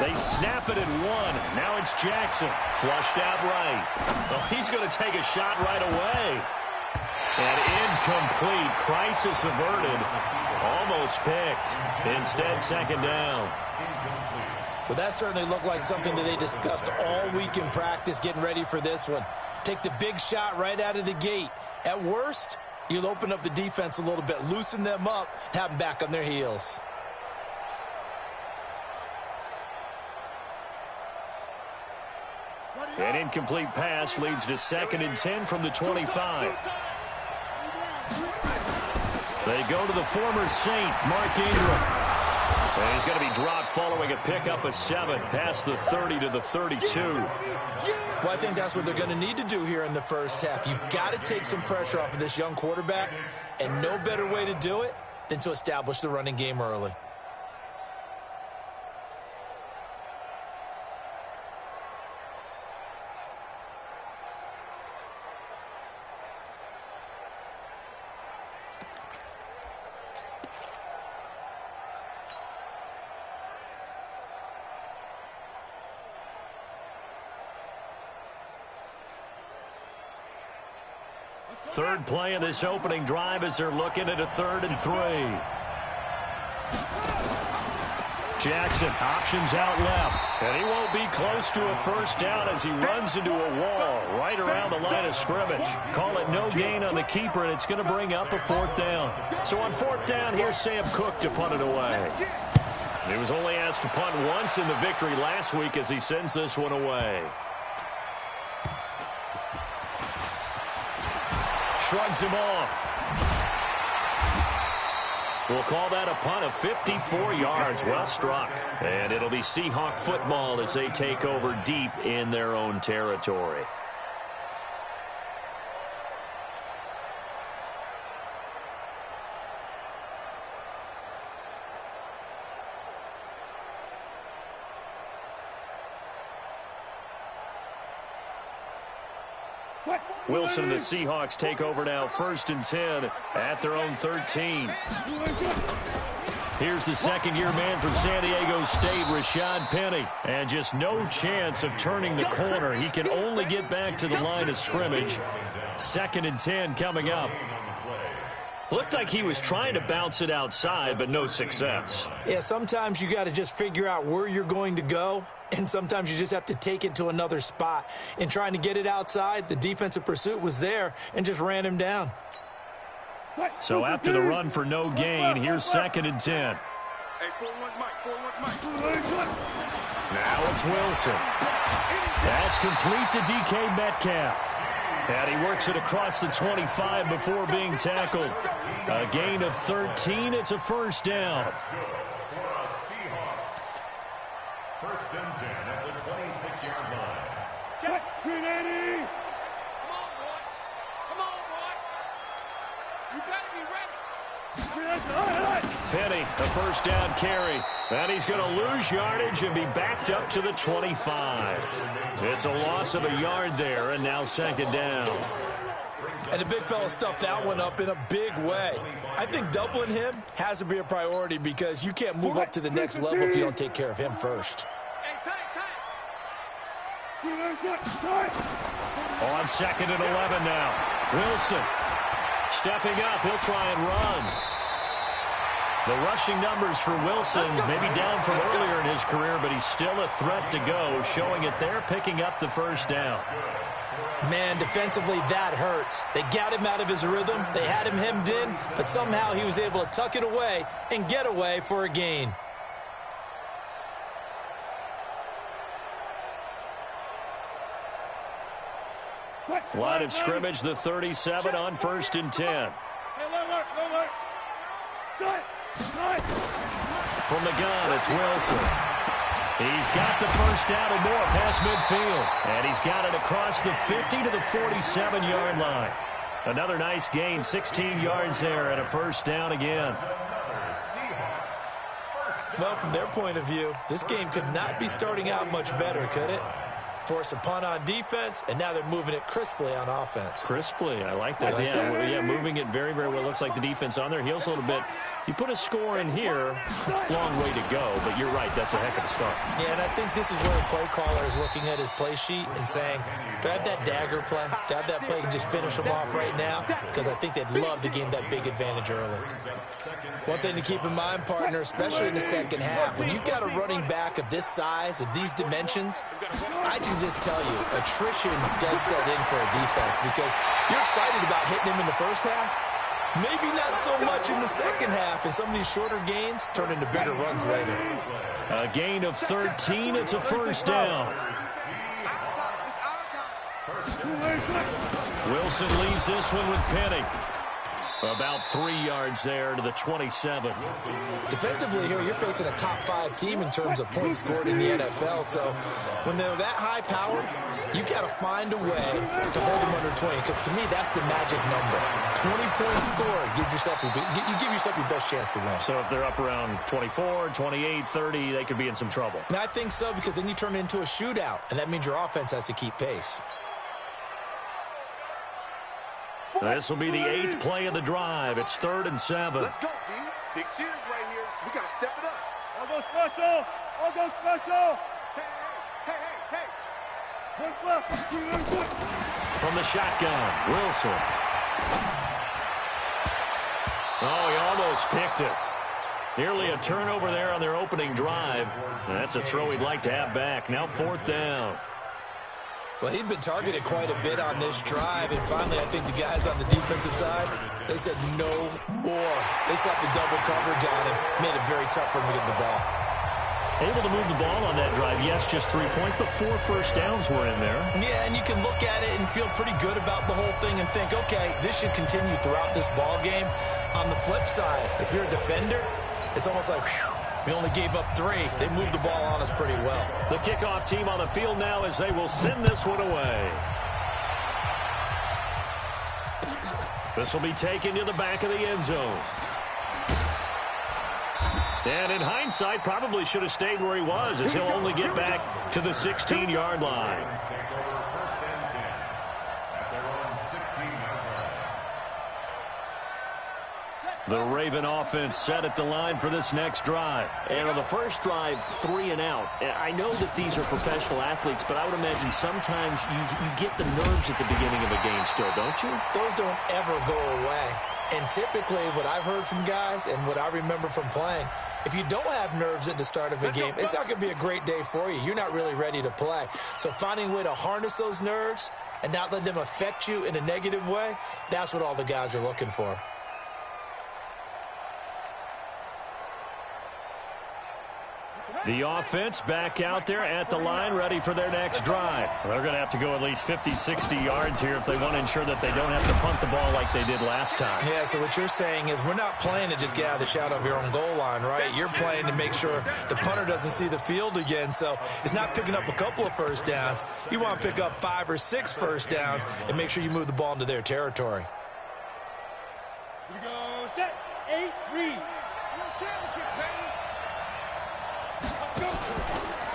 They snap it at one. Now it's Jackson. Flushed out right. Well, he's going to take a shot right away. And incomplete. Crisis averted. Almost picked. Instead, second down. Well, that certainly looked like something that they discussed all week in practice getting ready for this one. Take the big shot right out of the gate. At worst, you'll open up the defense a little bit, loosen them up, and have them back on their heels. An incomplete pass leads to 2nd and 10 from the 25. They go to the former Saint, Mark Ingram. And he's going to be dropped following a pickup of 7 past the 30 to the 32. Well, I think that's what they're going to need to do here in the first half. You've got to take some pressure off of this young quarterback, and no better way to do it than to establish the running game early. Third play of this opening drive as they're looking at a 3rd and 3. Jackson options out left, and he won't be close to a first down as he runs into a wall right around the line of scrimmage. Call it no gain on the keeper, and it's going to bring up a 4th down. So on 4th down, here's Sam Cook to punt it away. He was only asked to punt once in the victory last week as he sends this one away. Shrugs him off. We'll call that a punt of 54 yards. Well struck. And it'll be Seahawk football as they take over deep in their own territory. Wilson and the Seahawks take over now, 1st and 10 at their own 13. Here's the second-year man from San Diego State, Rashad Penny. And just no chance of turning the corner. He can only get back to the line of scrimmage. 2nd and 10 coming up. Looked like he was trying to bounce it outside, but no success. Yeah, sometimes you got to just figure out where you're going to go, and sometimes you just have to take it to another spot. In trying to get it outside, the defensive pursuit was there and just ran him down. So after the run for no gain, here's 2nd and 10. Now it's Wilson. That's complete to DK Metcalf. And he works it across the 25 before being tackled. A gain of 13. It's a first down. 1st and 10 at the 26-yard line. Check. 380. Come on, boy. Come on, boy. You better be ready. Penny, a first down carry. And he's going to lose yardage and be backed up to the 25. It's a loss of a yard there, and now 2nd down. And the big fella stuffed that one up in a big way. I think doubling him has to be a priority because you can't move up to the next level if you don't take care of him first. On 2nd and 11 now. Wilson stepping up. He'll try and run. The rushing numbers for Wilson maybe down from earlier in his career, but he's still a threat to go, showing it there, picking up the first down. Man, defensively, that hurts. They got him out of his rhythm. They had him hemmed in, but somehow he was able to tuck it away and get away for a gain. Line of scrimmage, the 37 on 1st and 10. From the gun, it's Wilson. He's got the first down and more past midfield. And he's got it across the 50 to the 47-yard line. Another nice gain, 16 yards there, and a first down again. Well, from their point of view, this game could not be starting out much better, could it? force a punt on defense, and now they're moving it crisply on offense. Crisply, I like that. Yeah, moving it very, very well. Looks like the defense on their heels a little bit. You put a score in here, long way to go, but you're right, that's a heck of a start. Yeah, and I think this is where the play caller is looking at his play sheet and saying, do I have that dagger play? Do I have that play and just finish them off right now? Because I think they'd love to gain that big advantage early. One thing to keep in mind, partner, especially in the second half, when you've got a running back of this size, of these dimensions, I can just tell you, attrition does set in for a defense because you're excited about hitting him in the first half. Maybe not so much in the second half, and some of these shorter gains turn into bigger runs later. A gain of 13, it's a first down. Wilson leaves this one with Penny. About 3 yards there to the 27. Defensively here, you're facing a top-5 team in terms of points scored in the NFL. So when they're that high-powered, you've got to find a way to hold them under 20. Because to me, that's the magic number. 20-point score gives yourself you give yourself your best chance to win. So if they're up around 24, 28, 30, they could be in some trouble. I think so, because then you turn it into a shootout, and that means your offense has to keep pace. This will be the 8th play of the drive. It's 3rd and 7. Let's go, D. Big series right here. So we got to step it up. I'll go special. I'll go special. Hey. One left. From the shotgun, Wilson. Oh, he almost picked it. Nearly a turnover there on their opening drive. That's a throw he'd like to have back. Now 4th down. Well, he'd been targeted quite a bit on this drive, and finally I think the guys on the defensive side, they said no more. They slapped the double coverage on him, made it very tough for him to get the ball. Able to move the ball on that drive, yes, just 3 points, but 4 first downs were in there. Yeah, and you can look at it and feel pretty good about the whole thing and think, okay, this should continue throughout this ball game. On the flip side, if you're a defender, it's almost like, whew, we only gave up 3. They moved the ball on us pretty well. The kickoff team on the field now as they will send this one away. This will be taken to the back of the end zone. And in hindsight, probably should have stayed where he was, as he'll only get back to the 16-yard line. The Raven offense set at the line for this next drive. And on the first drive, 3 and out. I know that these are professional athletes, but I would imagine sometimes you get the nerves at the beginning of a game still, don't you? Those don't ever go away. And typically what I've heard from guys and what I remember from playing, if you don't have nerves at the start of a game, it's not going to be a great day for you. You're not really ready to play. So finding a way to harness those nerves and not let them affect you in a negative way, that's what all the guys are looking for. The offense back out there at the line, ready for their next drive. They're going to have to go at least 50, 60 yards here if they want to ensure that they don't have to punt the ball like they did last time. Yeah, so what you're saying is we're not playing to just get out of the shadow of your own goal line, right? You're playing to make sure the punter doesn't see the field again. So it's not picking up a couple of first downs. You want to pick up 5 or 6 first downs and make sure you move the ball into their territory. Here we go. Set. 8, read. Championship, baby.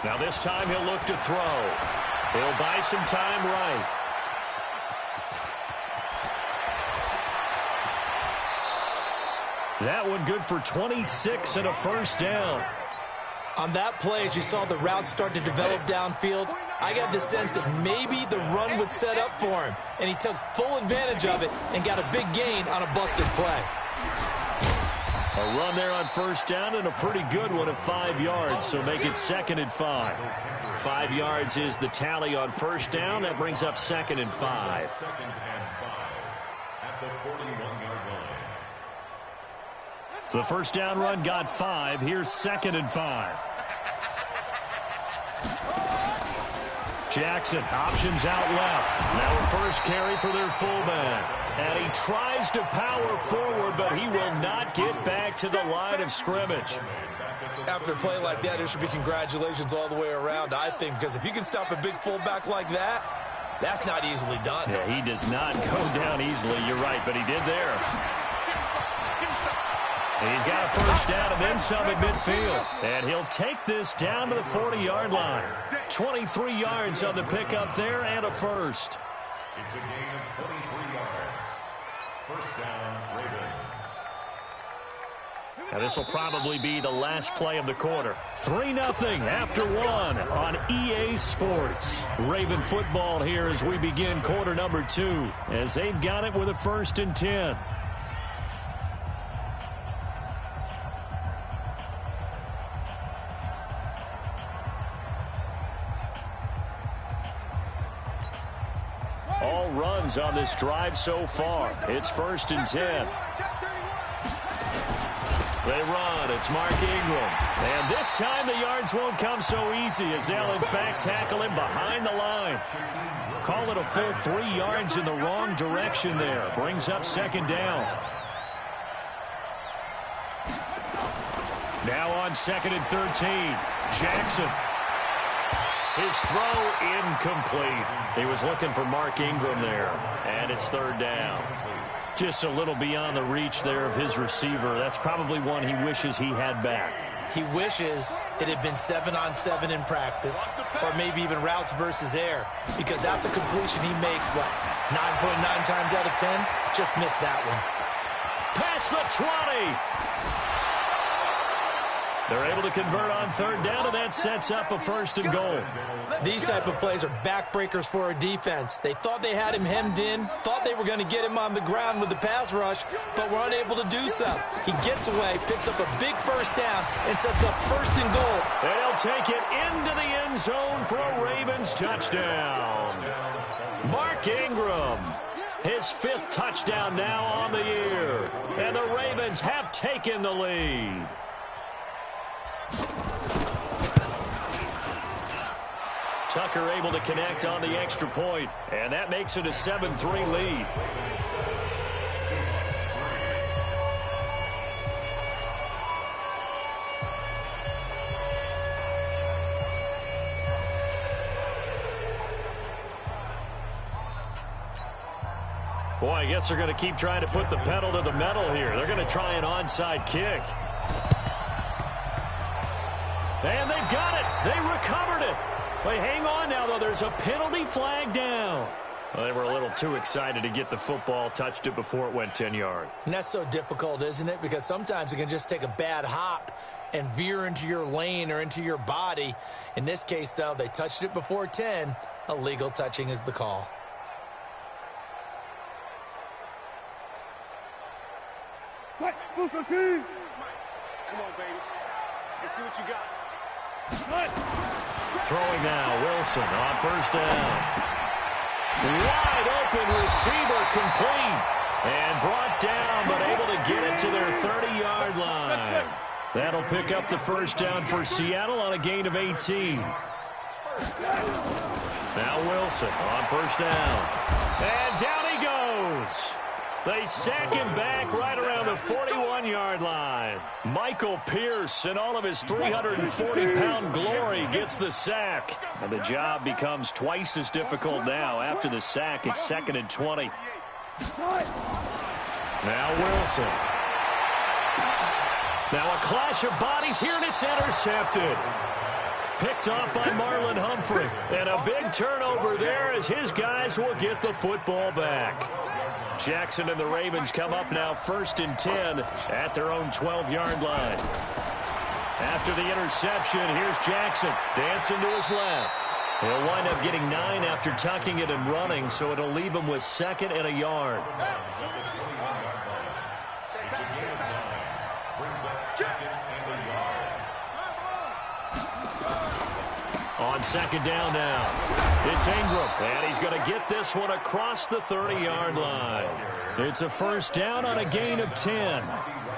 Now this time he'll look to throw. He'll buy some time right. That one good for 26 and a first down. On that play, as you saw the route start to develop downfield, I got the sense that maybe the run would set up for him, and he took full advantage of it and got a big gain on a busted play. A run there on first down and a pretty good one of 5 yards, so make it 2nd and 5. 5 yards is the tally on first down. That brings up 2nd and 5. Second and 5 at the 41-yard line. The first down run got 5. Here's 2nd and 5. Jackson options out left. Now a first carry for their fullback. And he tries to power forward, but he will not get back to the line of scrimmage. After a play like that, there should be congratulations all the way around, I think, because if you can stop a big fullback like that, that's not easily done. Yeah, he does not go down easily, you're right, but he did there. And he's got a first down and then some at midfield. And he'll take this down to the 40-yard line. 23 yards on the pickup there and a first. It's a gain of 23 yards. First down, Ravens. And this will probably be the last play of the quarter. 3-0 after one on EA Sports. Raven football here as we begin quarter number 2, as they've got it with a 1st and 10. All runs on this drive so far. It's 1st and 10. They run. It's Mark Ingram. And this time the yards won't come so easy, as they'll, in fact, tackle him behind the line. Call it a full 3 yards in the wrong direction there. Brings up 2nd down. Now on 2nd and 13. Jackson. His throw incomplete. He was looking for Mark Ingram there. And it's 3rd down. Just a little beyond the reach there of his receiver. That's probably one he wishes he had back. He wishes it had been 7-on-7 in practice, or maybe even routes versus air, because that's a completion he makes, what, 9.9 times out of 10? Just missed that one. Past the 20. They're able to convert on 3rd down, and that sets up a 1st and goal. These type of plays are backbreakers for a defense. They thought they had him hemmed in, thought they were going to get him on the ground with the pass rush, but were unable to do so. He gets away, picks up a big 1st down, and sets up 1st and goal. They'll take it into the end zone for a Ravens touchdown. Mark Ingram, his 5th touchdown now on the year. And the Ravens have taken the lead. Tucker able to connect on the extra point, and that makes it a 7-3 lead. Boy, I guess they're going to keep trying to put the pedal to the metal here. They're going to try an onside kick. And they've got it. They recovered it. Wait, hang on now, though. There's a penalty flag down. Well, they were a little too excited to get the football, touched it before it went 10 yards. And that's so difficult, isn't it? Because sometimes it can just take a bad hop and veer into your lane or into your body. In this case, though, they touched it before 10. Illegal touching is the call. Come on, baby. Let's see what you got. Throwing now, Wilson on 1st down. Wide open receiver, complete. And brought down, but able to get it to their 30-yard line. That'll pick up the 1st down for Seattle on a gain of 18. Now Wilson on 1st down. And down he goes. They sack him back right around the 41-yard line. Michael Pierce, in all of his 340-pound glory, gets the sack. And the job becomes twice as difficult now. After the sack, it's 2nd and 20. Now Wilson. Now a clash of bodies here, and it's intercepted. Picked off by Marlon Humphrey. And a big turnover there as his guys will get the football back. Jackson and the Ravens come up now 1st and 10 at their own 12-yard line. After the interception, here's Jackson dancing to his left. He'll wind up getting 9 after tucking it and running, so it'll leave him with 2nd and a yard. On 2nd down now, it's Ingram, and he's going to get this one across the 30-yard line. It's a 1st down on a gain of 10.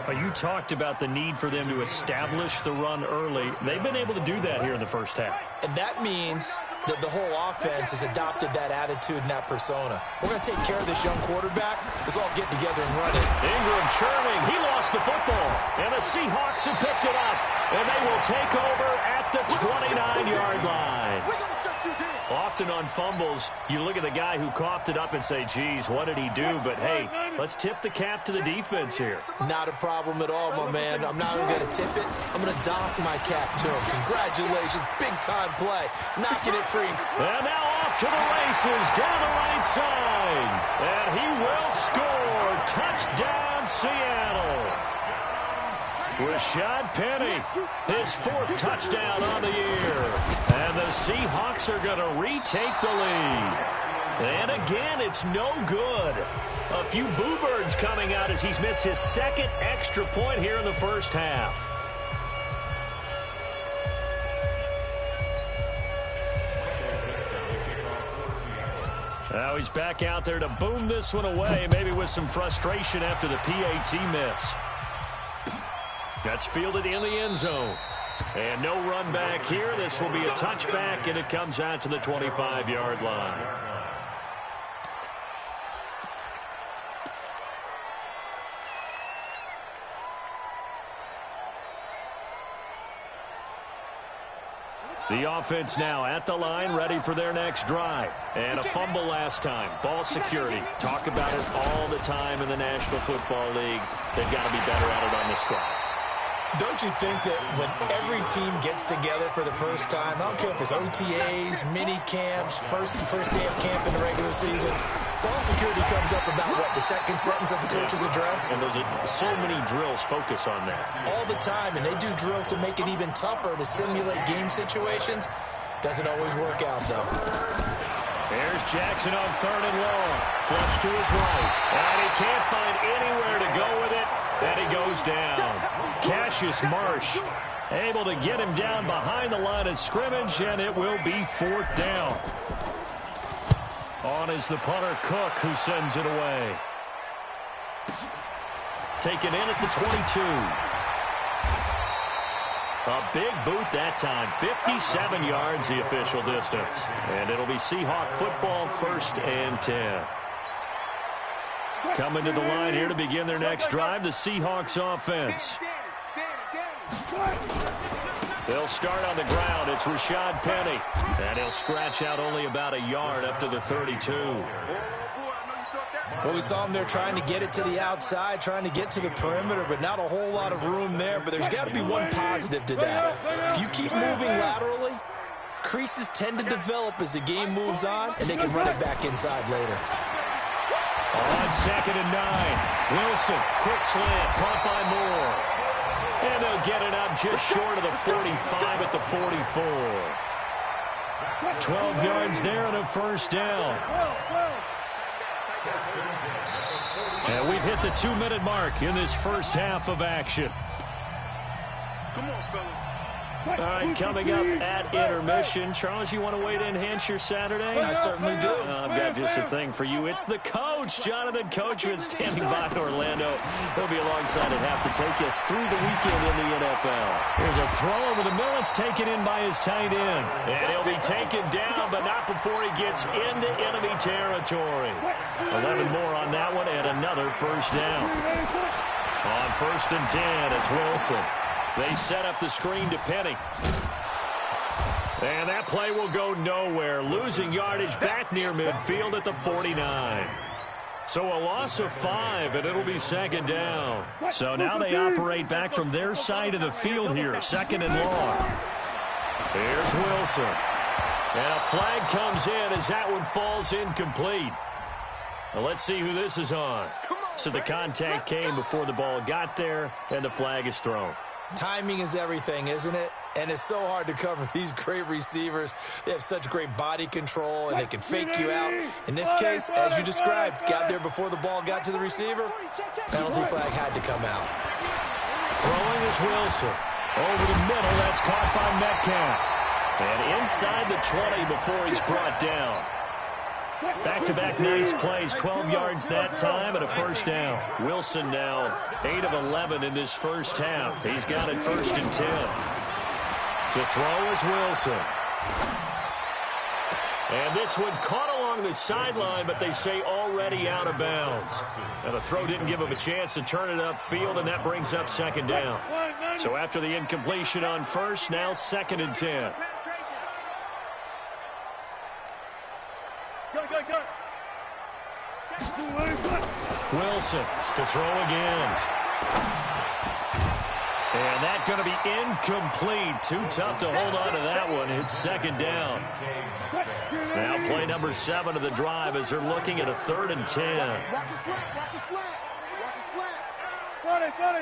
You talked about the need for them to establish the run early. They've been able to do that here in the first half. And that means that the whole offense has adopted that attitude and that persona. We're going to take care of this young quarterback. Let's all get together and run it. Ingram churning. He lost the football. And the Seahawks have picked it up. And they will take over at the 29-yard line. We're going to shut you down. Often on fumbles, you look at the guy who coughed it up and say, geez, what did he do? But, hey, let's tip the cap to the defense here. Not a problem at all, my man. I'm not even going to tip it. I'm going to doff my cap to him. Congratulations. Big-time play. Knocking it free. And now off to the races down the right side. And he will score. Touchdown, Seattle. Rashad Penny, his 4th touchdown on the year. And the Seahawks are going to retake the lead. And again, it's no good. A few boo birds coming out as he's missed his 2nd extra point here in the first half. Now he's back out there to boom this one away, maybe with some frustration after the PAT miss. That's fielded in the end zone. And no run back here. This will be a touchback, and it comes out to the 25-yard line. The offense now at the line, ready for their next drive. And a fumble last time. Ball security. Talk about it all the time in the National Football League. They've got to be better at it on this drive. Don't you think that when every team gets together for the first time, I don't care if it's OTAs, mini camps, first day of camp in the regular season, ball security comes up about, what, the second sentence of the coach's address? And there's so many drills focus on that. All the time, and they do drills to make it even tougher to simulate game situations. Doesn't always work out, though. There's Jackson on 3rd and long. Flush to his right. And he can't find anywhere to go with it. And he goes down. Cassius Marsh able to get him down behind the line of scrimmage, and it will be 4th down. On is the punter, Cook, who sends it away. Taken in at the 22. A big boot that time. 57 yards the official distance. And it'll be Seahawk football, 1st and 10. Coming to the line here to begin their next drive, the Seahawks offense. They'll start on the ground. It's Rashad Penny. And he'll scratch out only about a yard up to the 32. Well, we saw him there trying to get it to the outside, trying to get to the perimeter, but not a whole lot of room there. But there's got to be one positive to that. If you keep moving laterally, creases tend to develop as the game moves on, and they can run it back inside later. On 2nd and 9. Wilson, quick slant, caught by Moore. And they'll get it up just short of the 45 at the 44. 12 yards there and a 1st down. And we've hit the 2-minute mark in this first half of action. Come on, fellas. All right, coming up at intermission. Charles, you want to wait to enhance your Saturday? I certainly do. I've got just a thing for you. It's the coach, Jonathan Coachman, standing by in Orlando. He'll be alongside at half to take us through the weekend in the NFL. Here's a throw over the middle. It's taken in by his tight end. And he'll be taken down, but not before he gets into enemy territory. 11 more on that one, and another 1st down. On 1st and 10, it's Wilson. They set up the screen to Penny. And that play will go nowhere. Losing yardage back near midfield at the 49. So a loss of 5, and it'll be 2nd down. So now they operate back from their side of the field here. 2nd and long. Here's Wilson. And a flag comes in as that one falls incomplete. Well, let's see who this is on. So the contact came before the ball got there, and the flag is thrown. Timing is everything, isn't it? And it's so hard to cover these great receivers. They have such great body control, and they can fake you out. In this case, as you described, got there before the ball got to the receiver. Penalty flag had to come out. Throwing is Wilson. Over the middle, that's caught by Metcalf. And inside the 20 before he's brought down. Back-to-back nice plays, 12 yards that time and a 1st down. Wilson now 8 of 11 in this first half. He's got it 1st and 10. To throw is Wilson. And this one caught along the sideline, but they say already out of bounds. And the throw didn't give him a chance to turn it upfield, and that brings up 2nd down. So after the incompletion on 1st, now 2nd and 10. Wilson to throw again. And that's going to be incomplete. Too tough to hold on to that one. It's second down. Now play number 7 of the drive as they're looking at a 3rd and 10. Watch your slant. Watch your slant. Watch your slant.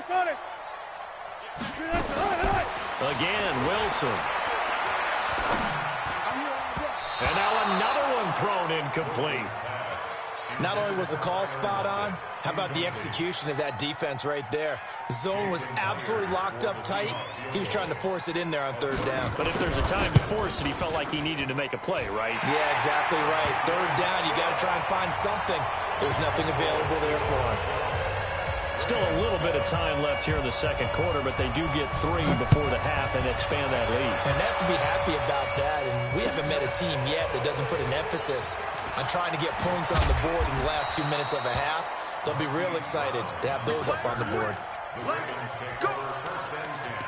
Got it. Again, Wilson. And now another one thrown incomplete. Not only was the call spot on, how about the execution of that defense right there? Zone was absolutely locked up tight. He was trying to force it in there on 3rd down. But if there's a time to force it, he felt like he needed to make a play, right? Yeah, exactly right. 3rd down, you got to try and find something. There's nothing available there for him. Still a little bit of time left here in the second quarter, but they do get 3 before the half and expand that lead. And they have to be happy about that. And we haven't met a team yet that doesn't put an emphasis on trying to get points on the board in the last 2 minutes of a half. They'll be real excited to have those up on the board. The Ravens take over 1st and 10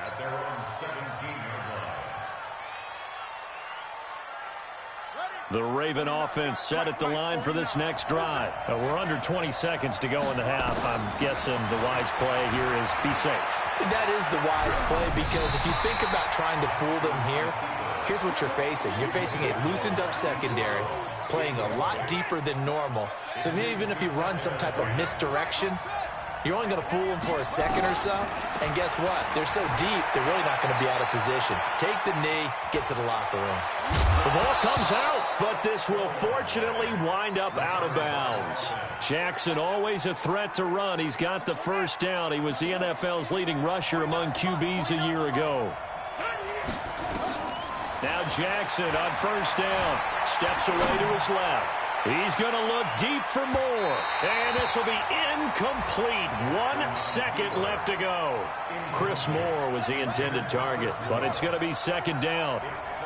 at their own 17-yard line. The Raven offense set at the line for this next drive. We're under 20 seconds to go in the half. I'm guessing the wise play here is be safe. That is the wise play, because if you think about trying to fool them here, here's what you're facing. You're facing a loosened-up secondary, playing a lot deeper than normal. So even if you run some type of misdirection, you're only going to fool them for a second or so. And guess what? They're so deep, they're really not going to be out of position. Take the knee, get to the locker room. The ball comes out, but this will fortunately wind up out of bounds. Jackson always a threat to run. He's got the 1st down. He was the NFL's leading rusher among QBs a year ago. Now Jackson on 1st down. Steps away to his left. He's going to look deep for more. And this will be incomplete. 1 second left to go. Chris Moore was the intended target, but it's going to be 2nd down.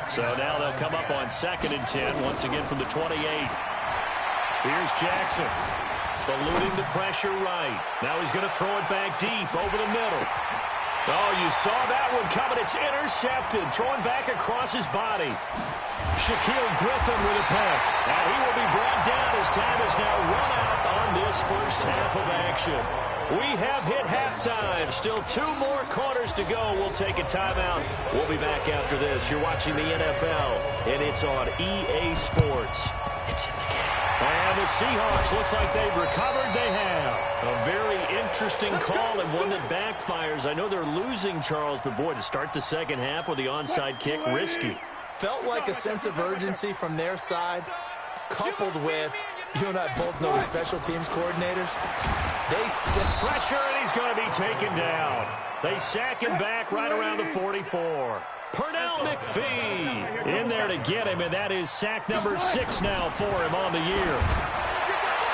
So now they'll come up on 2nd and 10, once again from the 28. Here's Jackson. Eluding the pressure right. Now he's going to throw it back deep over the middle. Oh, you saw that one coming. It's intercepted. Throwing back across his body. Shaquille Griffin with a pick. And he will be brought down as time is now run out on this 1st half of action. We have hit halftime. Still 2 more quarters to go. We'll take a timeout. We'll be back after this. You're watching the NFL, and it's on EA Sports. It's in the game. And the Seahawks, looks like they've recovered. They have. A very interesting call and one that backfires. I know they're losing, Charles, but boy, to start the second half with the onside kick, risky. Felt like a sense of urgency from their side, coupled with, you and I both know the special teams coordinators. They set pressure, and he's going to be taken down. They sack him back right around the 44. Pernell McPhee in there to get him, and that is sack number 6 now for him on the year.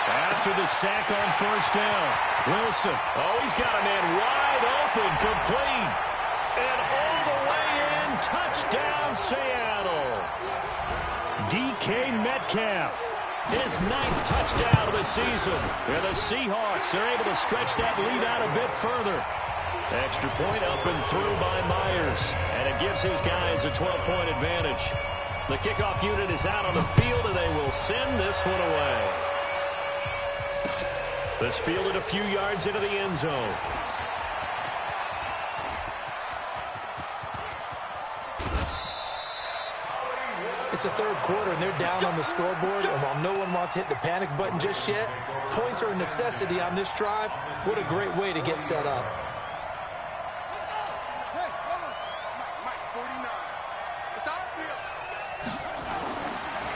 After the sack on 1st down, Wilson. Oh, he's got a man wide open, complete. And all the way in, touchdown Seattle. DK Metcalf, his 9th touchdown of the season. And the Seahawks are able to stretch that lead out a bit further. Extra point up and through by Myers. And it gives his guys a 12-point advantage. The kickoff unit is out on the field, and they will send this one away. This fielded a few yards into the end zone. It's the 3rd quarter, and they're down on the scoreboard. And while no one wants to hit the panic button just yet, points are a necessity on this drive. What a great way to get set up.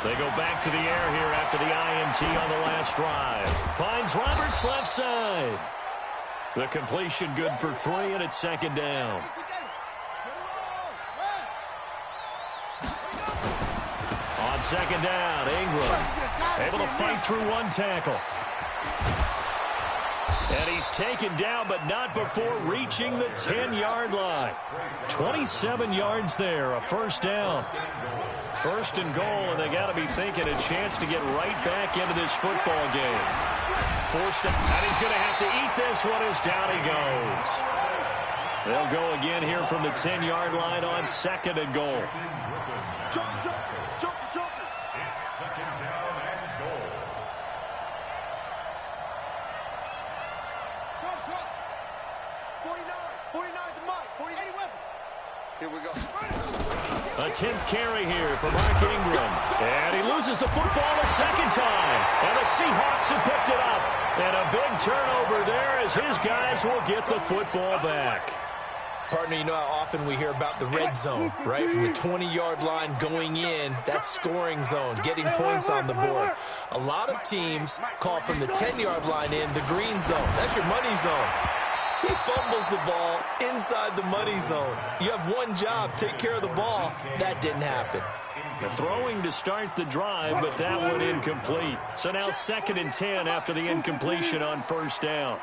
They go back to the air here after the INT on the last drive. Finds Roberts left side. The completion good for 3, and it's 2nd down. On 2nd down, Ingram able to fight through 1 tackle. And he's taken down, but not before reaching the 10-yard line. 27 yards there, a 1st down. 1st and goal, and they got to be thinking a chance to get right back into this football game. Forced it, and he's going to have to eat this one as down he goes. They'll go again here from the 10-yard line on 2nd and goal. Second down and goal. Shot. 49 to Mike. 48 weapon. Here we go. A 10th carry here for Mark Ingram. And he loses the football a second time. And the Seahawks have picked it up. And a big turnover there as his guys will get the football back. Partner, you know how often we hear about the red zone, right? From the 20-yard line going in, that's scoring zone, getting points on the board. A lot of teams call from the 10-yard line in the green zone. That's your money zone. He fumbles the ball inside the money zone. You have one job, take care of the ball. That didn't happen. The throwing to start the drive, but that one incomplete. So now 2nd and 10 after the incompletion on first down.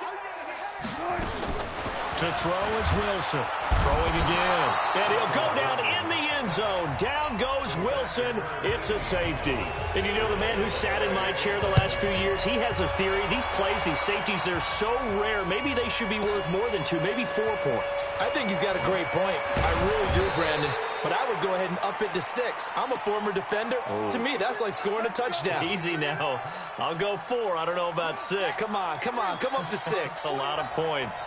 To throw is Wilson. Throwing again. And he'll go down in the end zone. Down goes Wilson. It's a safety. And you know, the man who sat in my chair the last few years, he has a theory. These plays, these safeties, they're so rare. Maybe they should be worth more than 2, maybe 4 points. I think he's got a great point. I really do, Brandon. But I would go ahead and up it to 6. I'm a former defender. Oh. To me, that's like scoring a touchdown. Easy now. I'll go 4. I don't know about 6. Come on. Come up to 6. A lot of points.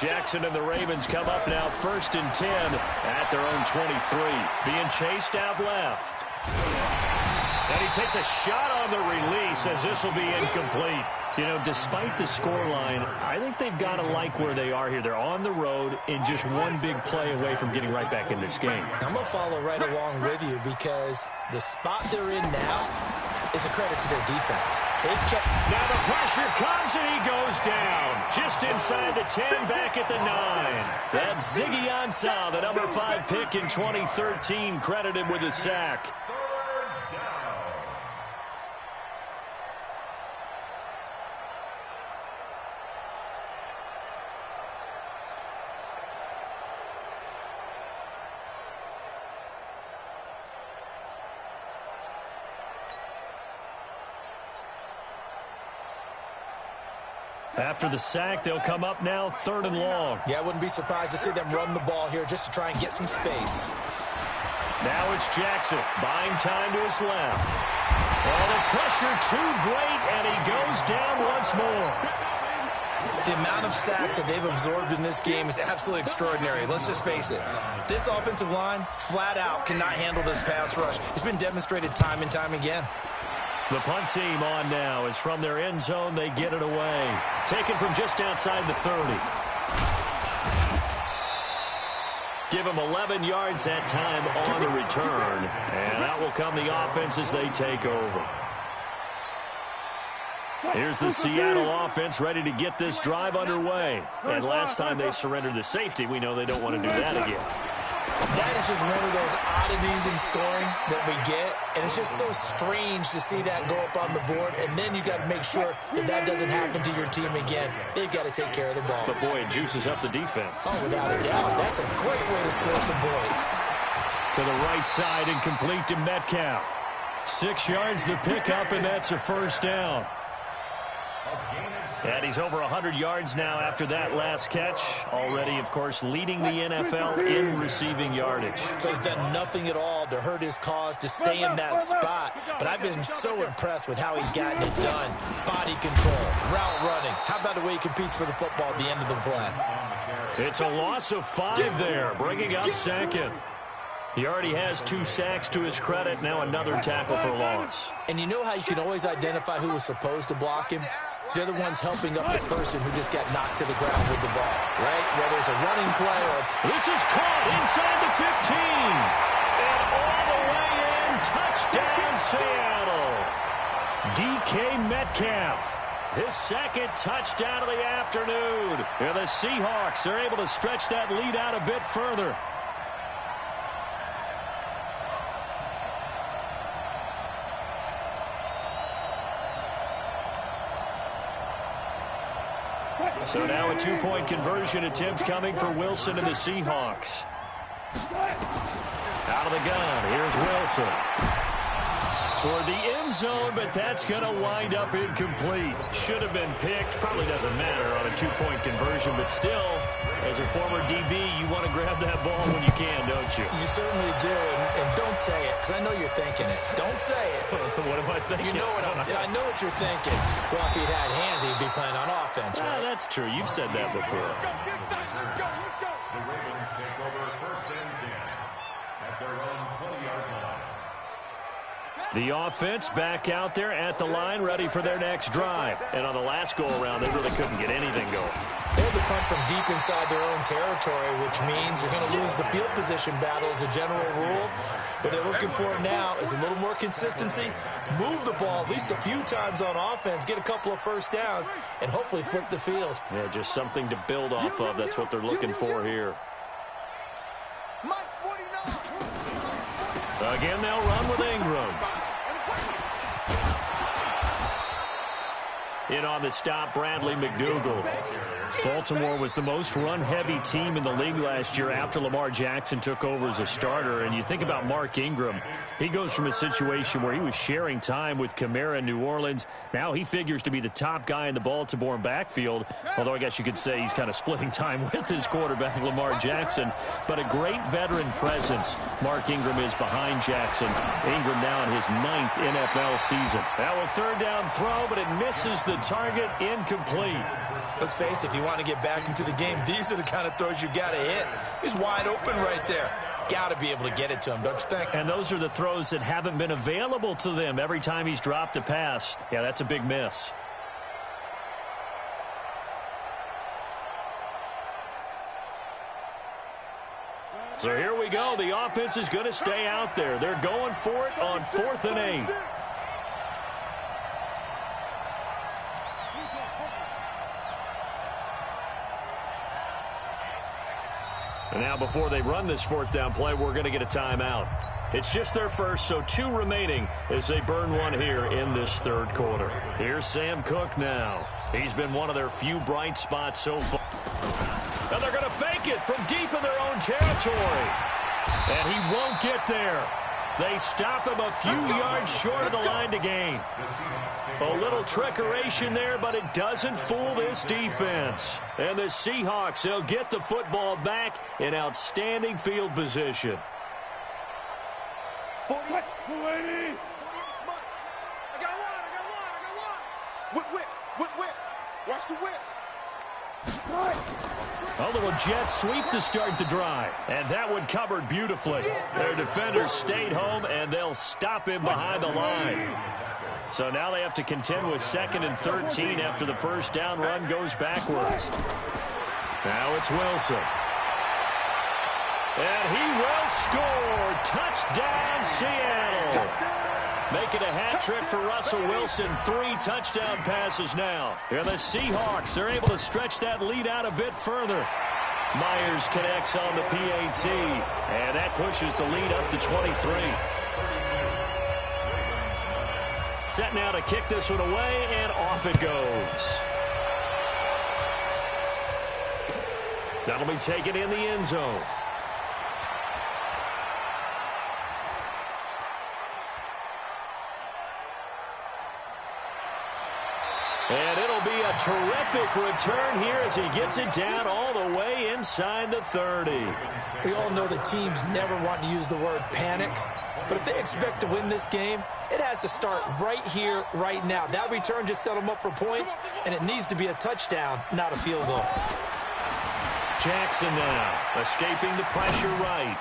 Jackson and the Ravens come up now 1st and 10 at their own 23. Being chased out left. And he takes a shot on the release as this will be incomplete. You know, despite the scoreline, I think they've got to like where they are here. They're on the road and just one big play away from getting right back in this game. I'm going to follow right along with you because the spot they're in now is a credit to their defense. They've kept... Now the pressure comes and he goes down. Just inside the 10, back at the 9. That's Ziggy Ansah, the number 5 pick in 2013, credited with a sack. After the sack, they'll come up now 3rd and long. Yeah, I wouldn't be surprised to see them run the ball here just to try and get some space. Now it's Jackson, buying time to his left. Oh, the pressure too great, and he goes down once more. The amount of sacks that they've absorbed in this game is absolutely extraordinary. Let's just face it. This offensive line, flat out, cannot handle this pass rush. It's been demonstrated time and time again. The punt team on now is from their end zone. They get it away. Taken from just outside the 30. Give them 11 yards that time on the return. And out will come the offense as they take over. Here's the Seattle offense ready to get this drive underway. And last time they surrendered the safety, we know they don't want to do that again. That is just one of those oddities in scoring that we get, and it's just so strange to see that go up on the board, and then you got to make sure that that doesn't happen to your team again. They've got to take care of the ball. But, boy, it juices up the defense. Oh, without a doubt. That's a great way to score some points. To the right side and complete to Metcalf. 6 yards the pickup, and that's a first down. And he's over 100 yards now after that last catch. Already, of course, leading the NFL in receiving yardage. So he's done nothing at all to hurt his cause, to stay in that spot. But I've been so impressed with how he's gotten it done. Body control, route running. How about the way he competes for the football at the end of the play? It's a loss of 5 there, bringing up 2nd. He already has 2 sacks to his credit. Now another tackle for loss. And you know how you can always identify who was supposed to block him? They're the ones helping up the person who just got knocked to the ground with the ball, right? Whether it's a running play or... This is caught inside the 15. And all the way in, touchdown Seattle. DK Metcalf, his 2nd touchdown of the afternoon. And the Seahawks are able to stretch that lead out a bit further. So now a 2-point conversion attempt coming for Wilson and the Seahawks. Out of the gun, here's Wilson. for the end zone, but that's going to wind up incomplete. Should have been picked. Probably doesn't matter on a two-point conversion, but still, as a former DB, you want to grab that ball when you can, don't you? You certainly do, and don't say it, because I know you're thinking it. Don't say it. What am I thinking? You know what I know what you're thinking. Well, if he'd had hands, he'd be playing on offense, right? That's true. You've said that before. The Ravens take over first and 10 at their own 20-yard line. The offense back out there at the line, ready for their next drive. And on the last go-around, they really couldn't get anything going. They had to punt from deep inside their own territory, which means you're going to lose the field position battle as a general rule. What they're looking for now is a little more consistency, move the ball at least a few times on offense, get a couple of first downs, and hopefully flip the field. Yeah, just something to build off of. That's what they're looking for here. Again, they'll run with Ingram. In on the stop, Bradley McDougal. Baltimore was the most run-heavy team in the league last year after Lamar Jackson took over as a starter. And you think about Mark Ingram. He goes from a situation where he was sharing time with Kamara in New Orleans. Now he figures to be the top guy in the Baltimore backfield. Although I guess you could say he's kind of splitting time with his quarterback, Lamar Jackson. But a great veteran presence. Mark Ingram is behind Jackson. Ingram now in his 9th NFL season. Now a third down throw, but it misses the target, incomplete. Let's face it, if you want to get back into the game, these are the kind of throws you got to hit. He's wide open right there. Got to be able to get it to him, don't you think? And those are the throws that haven't been available to them every time he's dropped a pass. Yeah, that's a big miss. So here we go. The offense is going to stay out there. They're going for it on 4th and 8. And now before they run this 4th down play, we're going to get a timeout. It's just their first, so 2 remaining as they burn one here in this 3rd quarter. Here's Sam Cook now. He's been one of their few bright spots so far. And they're going to fake it from deep in their own territory. And he won't get there. They stop him a few yards short of the line to gain. A little trickeration there, but it doesn't fool this defense. And the Seahawks, they'll get the football back in outstanding field position. 40. 280. I got one. Whip. Watch the whip. A little jet sweep to start the drive. And that one covered beautifully. Their defenders stayed home, and they'll stop him behind the line. So now they have to contend with 2nd and 13 after the first down run goes backwards. Now it's Wilson. And he will score. Touchdown, Seattle. Making a hat trick for Russell Wilson. 3 touchdown passes now. And the Seahawks, they're able to stretch that lead out a bit further. Myers connects on the PAT. And that pushes the lead up to 23. Set now to kick this one away, and off it goes. That'll be taken in the end zone. And it'll be a terrific return here as he gets it down all the way inside the 30. We all know the teams never want to use the word panic, but if they expect to win this game, it has to start right here, right now. That return just set them up for points, and it needs to be a touchdown, not a field goal. Jackson now, escaping the pressure right.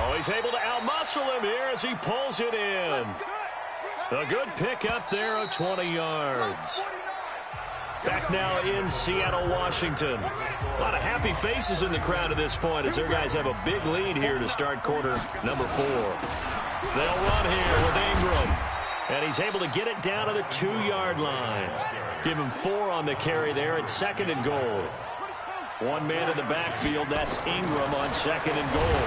Oh, he's able to outmuscle him here as he pulls it in. A good pick up there of 20 yards. Back now in Seattle, Washington. A lot of happy faces in the crowd at this point as their guys have a big lead here to start quarter number 4. They'll run here with Ingram. And he's able to get it down to the 2-yard line. Give him 4 on the carry there at 2nd and goal. One man in the backfield, that's Ingram on 2nd and goal.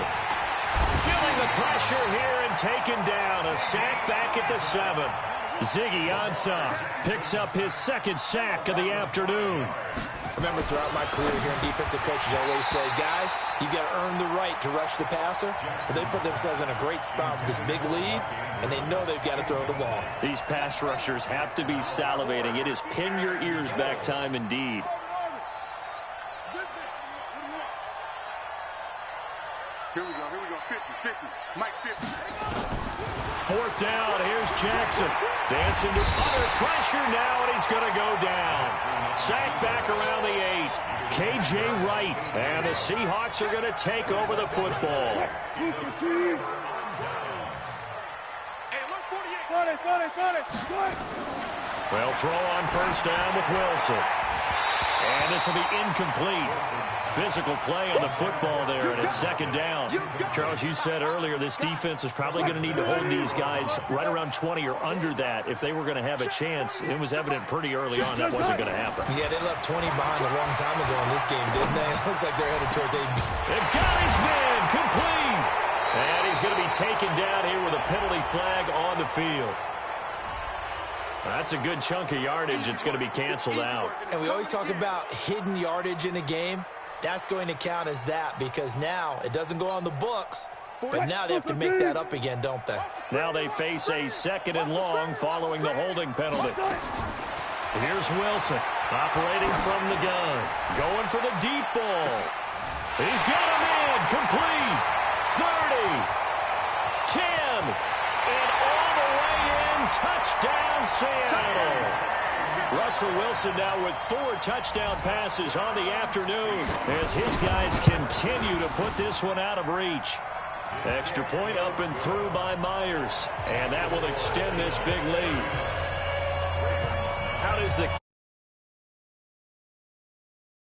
Feeling the pressure here and taken down. A sack back at the 7. Ziggy Ansah picks up his second sack of the afternoon. Remember, throughout my career here in defensive coaches, I always say, guys, you got to earn the right to rush the passer. But they put themselves in a great spot with this big lead, and they know they've got to throw the ball. These pass rushers have to be salivating. It is pin your ears back time indeed. Here we go, 50, Mike 50. Fourth down, here's Jackson. Dancing under pressure now, and he's going to go down. Sack back around the 8. K.J. Wright, and the Seahawks are going to take over the football. Hey, look, 48. Got it. Well, throw on first down with Wilson. And this will be incomplete. Physical play on the football there, and it's second down. Charles, you said earlier this defense is probably going to need to hold these guys right around 20 or under that if they were going to have a chance. It was evident pretty early on that wasn't going to happen. Yeah, they left 20 behind a long time ago in this game, didn't they? It looks like they're headed towards 8. They've got his man complete. And he's going to be taken down here with a penalty flag on the field. That's a good chunk of yardage. It's going to be canceled out. And we always talk about hidden yardage in a game. That's going to count as that because now it doesn't go on the books, but now they have to make that up again, don't they? Now they face a second and long following the holding penalty. Here's Wilson operating from the gun, going for the deep ball. He's got him in, complete, 30, 10, and all the way in, touchdown Seattle. Russell Wilson now with 4 touchdown passes on the afternoon as his guys continue to put this one out of reach. Extra point up and through by Myers, and that will extend this big lead. How does the